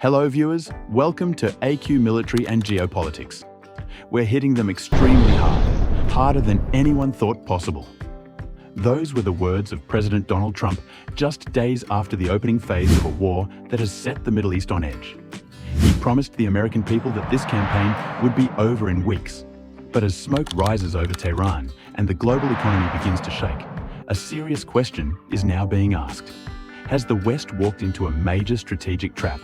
Hello viewers, welcome to AQ Military and Geopolitics. We're hitting them extremely hard, harder than anyone thought possible. Those were the words of President Donald Trump just days after the opening phase of a war that has set the Middle East on edge. He promised the American people that this campaign would be over in weeks. But as smoke rises over Tehran and the global economy begins to shake, a serious question is now being asked. Has the West walked into a major strategic trap?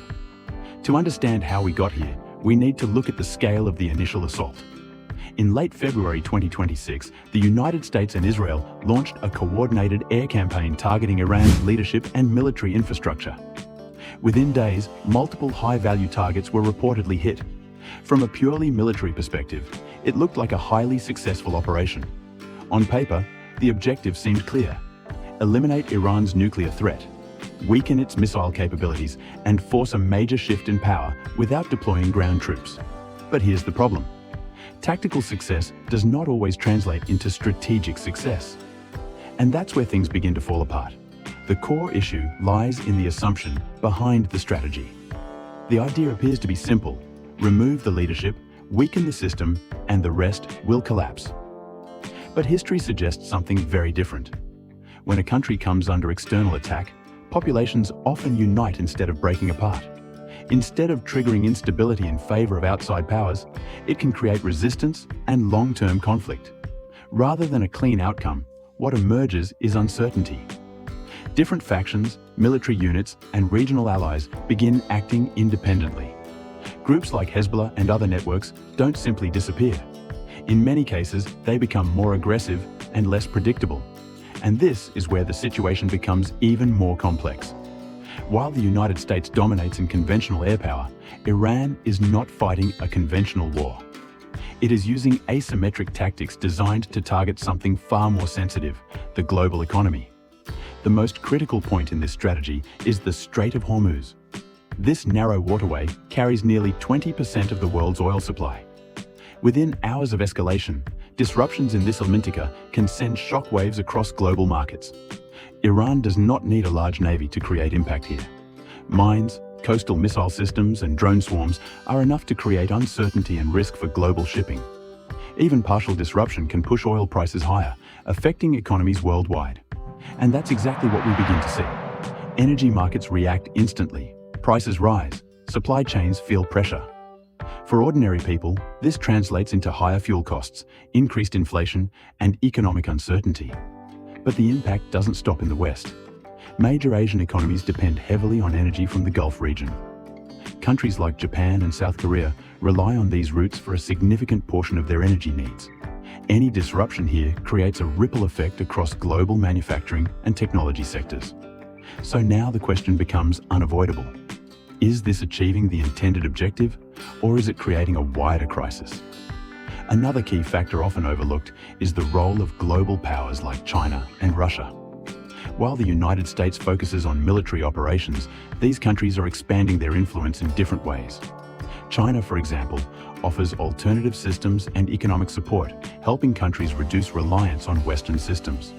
To understand how we got here, we need to look at the scale of the initial assault. In late February 2026, the United States and Israel launched a coordinated air campaign targeting Iran's leadership and military infrastructure. Within days, multiple high-value targets were reportedly hit. From a purely military perspective, it looked like a highly successful operation. On paper, the objective seemed clear: eliminate Iran's nuclear threat, weaken its missile capabilities, and force a major shift in power without deploying ground troops. But here's the problem. Tactical success does not always translate into strategic success. And that's where things begin to fall apart. The core issue lies in the assumption behind the strategy. The idea appears to be simple: remove the leadership, weaken the system, and the rest will collapse. But history suggests something very different. When a country comes under external attack, populations often unite instead of breaking apart. Instead of triggering instability in favor of outside powers, it can create resistance and long-term conflict. Rather than a clean outcome, what emerges is uncertainty. Different factions, military units, and regional allies begin acting independently. Groups like Hezbollah and other networks don't simply disappear. In many cases, they become more aggressive and less predictable. And this is where the situation becomes even more complex. While the United States dominates in conventional air power, Iran is not fighting a conventional war. It is using asymmetric tactics designed to target something far more sensitive: the global economy. The most critical point in this strategy is the Strait of Hormuz. This narrow waterway carries nearly 20% of the world's oil supply. Within hours of escalation, disruptions in this Atlantica can send shockwaves across global markets. Iran does not need a large navy to create impact here. Mines, coastal missile systems, and drone swarms are enough to create uncertainty and risk for global shipping. Even partial disruption can push oil prices higher, affecting economies worldwide. And that's exactly what we begin to see. Energy markets react instantly. Prices rise. Supply chains feel pressure. For ordinary people, this translates into higher fuel costs, increased inflation, and economic uncertainty. But the impact doesn't stop in the West. Major Asian economies depend heavily on energy from the Gulf region. Countries like Japan and South Korea rely on these routes for a significant portion of their energy needs. Any disruption here creates a ripple effect across global manufacturing and technology sectors. So now the question becomes unavoidable. Is this achieving the intended objective, or is it creating a wider crisis? Another key factor often overlooked is the role of global powers like China and Russia. While the United States focuses on military operations, these countries are expanding their influence in different ways. China, for example, offers alternative systems and economic support, helping countries reduce reliance on Western systems.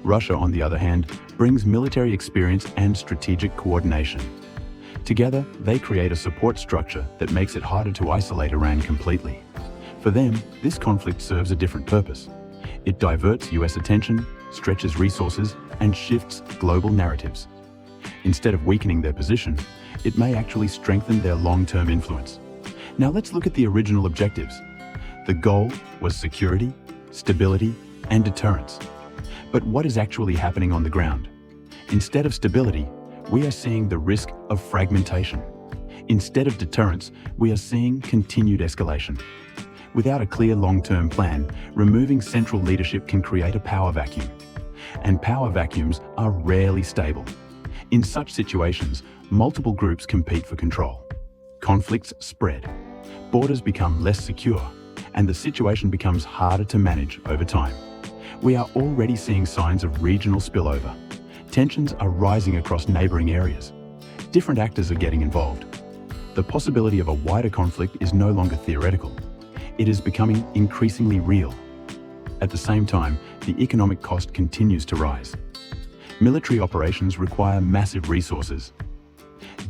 Russia, on the other hand, brings military experience and strategic coordination. Together, they create a support structure that makes it harder to isolate Iran completely. For them, this conflict serves a different purpose. It diverts US attention, stretches resources, and shifts global narratives. Instead of weakening their position, it may actually strengthen their long-term influence. Now let's look at the original objectives. The goal was security, stability, and deterrence. But what is actually happening on the ground? Instead of stability, we are seeing the risk of fragmentation. Instead of deterrence, we are seeing continued escalation. Without a clear long-term plan, removing central leadership can create a power vacuum. And power vacuums are rarely stable. In such situations, multiple groups compete for control. Conflicts spread. Borders become less secure, and the situation becomes harder to manage over time. We are already seeing signs of regional spillover. Tensions are rising across neighboring areas. Different actors are getting involved. The possibility of a wider conflict is no longer theoretical. It is becoming increasingly real. At the same time, the economic cost continues to rise. Military operations require massive resources.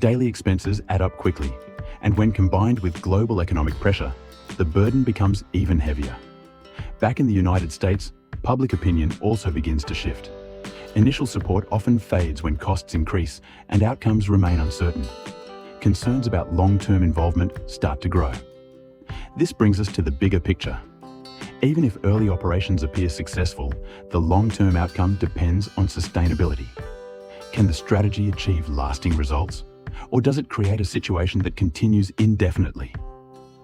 Daily expenses add up quickly, and when combined with global economic pressure, the burden becomes even heavier. Back in the United States, public opinion also begins to shift. Initial support often fades when costs increase and outcomes remain uncertain. Concerns about long-term involvement start to grow. This brings us to the bigger picture. Even if early operations appear successful, the long-term outcome depends on sustainability. Can the strategy achieve lasting results? Or does it create a situation that continues indefinitely?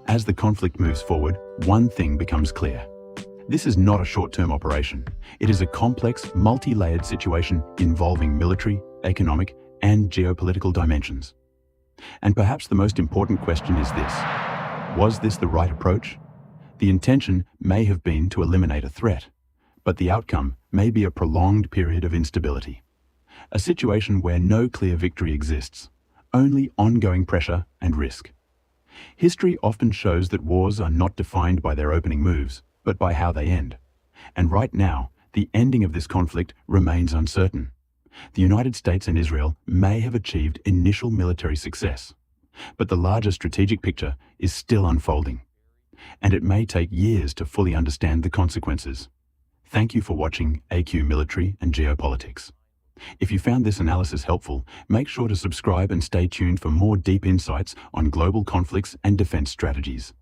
As the conflict moves forward, one thing becomes clear. This is not a short-term operation. It is a complex, multi-layered situation involving military, economic, and geopolitical dimensions. And perhaps the most important question is this: was this the right approach? The intention may have been to eliminate a threat, but the outcome may be a prolonged period of instability. A situation where no clear victory exists, only ongoing pressure and risk. History often shows that wars are not defined by their opening moves, but by how they end. And right now, the ending of this conflict remains uncertain. The United States and Israel may have achieved initial military success, but the larger strategic picture is still unfolding, and it may take years to fully understand the consequences. Thank you for watching AQ Military and Geopolitics. If you found this analysis helpful, make sure to subscribe and stay tuned for more deep insights on global conflicts and defense strategies.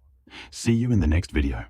See you in the next video.